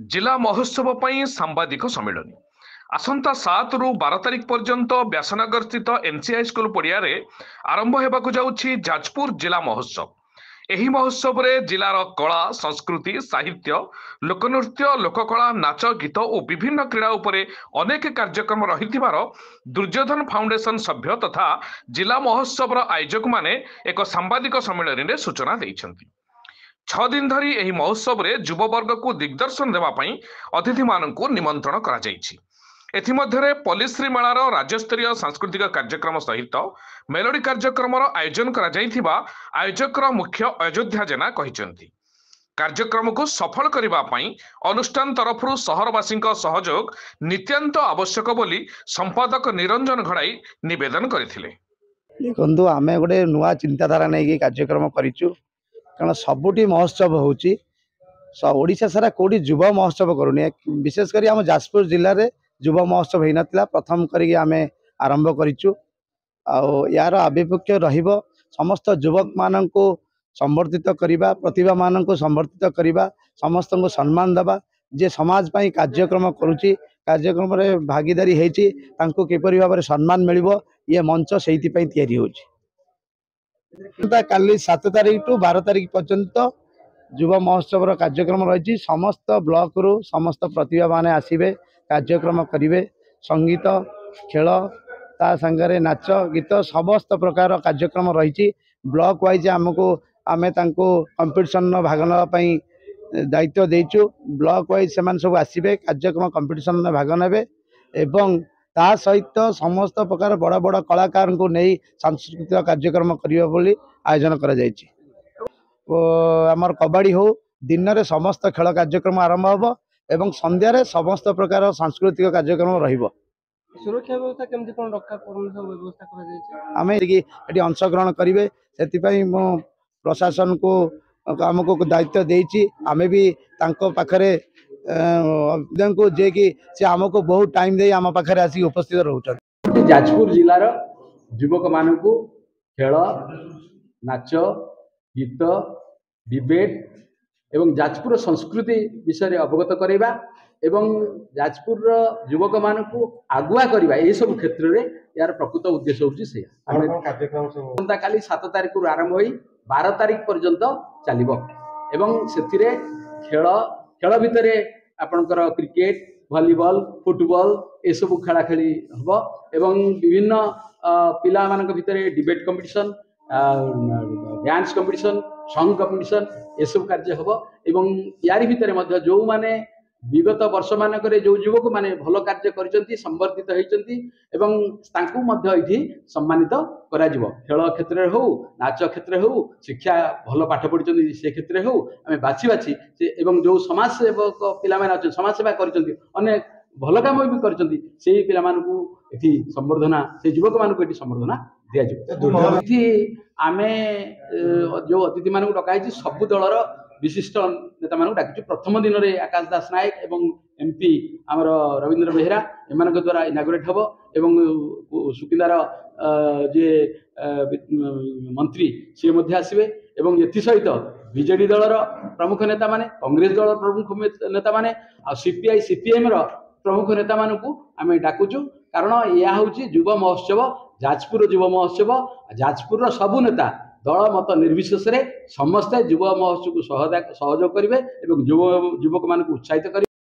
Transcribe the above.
जिला महोत्सव पर सांबादिक सम्मेलन आसंता 7 रु 12 तारिख पर्यंत व्यासनगर स्थित एनसीआई स्कूल पड़िया आरंभ होगा जाऊँगी जाजपुर जिला महोत्सव। ଏହି ମହୋତ୍ସବରେ ଜିଲ୍ଲାର କଳା, ସଂସ୍କୃତି, ସାହିତ୍ୟ, ଲୋକନୃତ୍ୟ, ଲୋକକଳା, ନାଚ, ଗୀତ ଓ ବିଭିନ୍ନ କ୍ରୀଡ଼ା ଉପରେ ଅନେକ କାର୍ଯ୍ୟକ୍ରମ ରହିଥିବାର ଦୁର୍ଯ୍ୟୋଧନ ଫାଉଣ୍ଡେସନ ସଭ୍ୟ ତଥା ଜିଲ୍ଲା ମହୋତ୍ସବର ଆୟୋଜକମାନେ ଏକ ସାମ୍ବାଦିକ ସମ୍ମିଳନୀରେ ସୂଚନା ଦେଇଛନ୍ତି। 6 ଦିନ ଧରି ଏହି ମହୋତ୍ସବରେ ଯୁବବର୍ଗକୁ ଦିଗ୍ଦର୍ଶନ ଦେବା ପାଇଁ ଅତିଥିମାନଙ୍କୁ ନିମନ୍ତ୍ରଣ କରାଯାଇଛି। ଏଥିମଧ୍ୟରେ ପଲ୍ଲିଶ୍ରୀ ମେଳାର ରାଜ୍ୟସ୍ତରୀୟ ସାଂସ୍କୃତିକ କାର୍ଯ୍ୟକ୍ରମ ସହିତ ମେଲୋଡି କାର୍ଯ୍ୟକ୍ରମର ଆୟୋଜନ କରାଯାଇଥିବା ଆୟୋଜକର ମୁଖ୍ୟ ଅଯୋଧ୍ୟା ଜେନା କହିଛନ୍ତି। କାର୍ଯ୍ୟକ୍ରମକୁ ସଫଳ କରିବା ପାଇଁ ଅନୁଷ୍ଠାନ ତରଫରୁ ସହରବାସୀଙ୍କ ସହଯୋଗ ନିତ୍ୟାନ୍ତ ଆବଶ୍ୟକ ବୋଲି ସମ୍ପାଦକ ନିରଞ୍ଜନ ଘଡ଼ାଇ ନିବେଦନ କରିଥିଲେ। ଦେଖନ୍ତୁ ଆମେ ଗୋଟେ ନୂଆ ଚିନ୍ତାଧାରା ନେଇକି କାର୍ଯ୍ୟକ୍ରମ କରିଛୁ, କାରଣ ସବୁଠି ମହୋତ୍ସବ ହେଉଛି, ଓଡ଼ିଶା ସାରା କୋଉଠି ଯୁବ ମହୋତ୍ସବ କରୁନି। ବିଶେଷ କରି ଆମ ଯାଜପୁର ଜିଲ୍ଲାରେ ଯୁବ ମହୋତ୍ସବ ହେଇନଥିଲା, ପ୍ରଥମ କରିକି ଆମେ ଆରମ୍ଭ କରିଛୁ। ଆଉ यार आभिमुख्य रहिब समस्त युवक माननकु संवर्धित करिबा, प्रतिभा माननकु संवर्धित करिबा, समस्त को सम्मान देबा। जे समाज पई कार्यक्रम करूची, कार्यक्रम रे भागीदारी हेची, तांको किपरि भाबरे सम्मान मिलिबो, ये मंच सेहिति पई तयारी होची। काली 7 तारिख टू 12 तारिख पर्यंत युवा महोत्सव कार्यक्रम रही। समस्त ब्लॉक रु समस्त प्रतिभा माने आसीबे, कार्यक्रम करिवे, संगीत, खेल, ता संगे नाच गीत समस्त प्रकार कार्यक्रम रही। ब्लॉक वाइज आमको आमे तांको कंपटीशन भाग नापी दायित्व देचु। ब्लॉक वाइज से सब आसबे, कार्यक्रम कंपटीशन भाग ने एवं ता सहित समस्त प्रकार बड़ बड़ कलाकार को नहीं सांस्कृतिक कार्यक्रम करिवे बोली आयोजन करा जायछि। आमर कबड्डी हो दिन में समस्त खेल कार्यक्रम आरंभ होबो एवं संध्या रे समस्त प्रकार सांस्कृतिक कार्यक्रम रहिबो। सुरक्षा व्यवस्था केमती कोन रक्षा करन सब व्यवस्था करा जाय छै। आमे एटी अंशग्रहण करिवे, सेति पई मो प्रशासन को हमको दायित्व देछि। आमे भी तांको पाखरे को जे कि से हमको बहुत टाइम दे आम पाखरे आसी उपस्थित रहउछन। जाजपुर जिलार युवक मानकु खेल, नाच, गीत, डिबेट एवं जाजपुर संस्कृति विषय अवगत करवा एवं जाजपुर युवक मानकु आगुआ करवा, ये सब क्षेत्र में यार प्रकृत उद्देश्य होची से काली 7 तारिख रु आरंभ होई 12 तारिख पर्यंत चलिबो एवं सेथिरे खेल खेल भितरे आपनकर क्रिकेट, वॉलीबॉल, फुटबॉल ये सब खेला खेली हबो एवं विभिन्न पिला मानक भितरे debate competition, dance competition, song competition ये सब कार्य हबो एवं यारी भितरे मध्य जो माने विगत वर्ष मानक जो युवक माने भल कार्य करचंती, संवर्धित होइचंती एवं तांकु मध्य इथि सम्मानित करा जिवो। खेल क्षेत्र रे हो, नाच क्षेत्र हो, शिक्षा भल पाठ पढिचंती से क्षेत्र हो, आमे बाछि बाछि एवं जो समाज सेवक पिला माने अछि, समाज सेवा करचंती, अनेक भल काम भी करचंती, सेही पिला मानकु इथि संवर्धना, से युवक मानकु इथि संवर्धना दिया जिवो। इथि आमे जो अतिथि मानकु डकाइछि सब दलर विशिष्ट नेता मानक डाकिछु। प्रथम दिन में आकाश दास नायक एवं एमपी आमर रविंद्र बेहेरा एमान द्वारा इनागुरेट हम एवं सुकिंदार जे मंत्री सी आसवे एवं एसहित बीजेडी दलर प्रमुख नेता माने, कांग्रेस दल प्रमुख नेता माने, सीपीआई सीपीएम प्रमुख नेता मानकु आमे डाकुछु। कारण यह हूँ युव महोत्सव, जाजपुर युव महोत्सव, जाजपुर सबु नेता दल मत निर्विशेष समस्ते युव महोत्सव को सहयोग करेंगे और युवक मान उत्साहित करेंगे।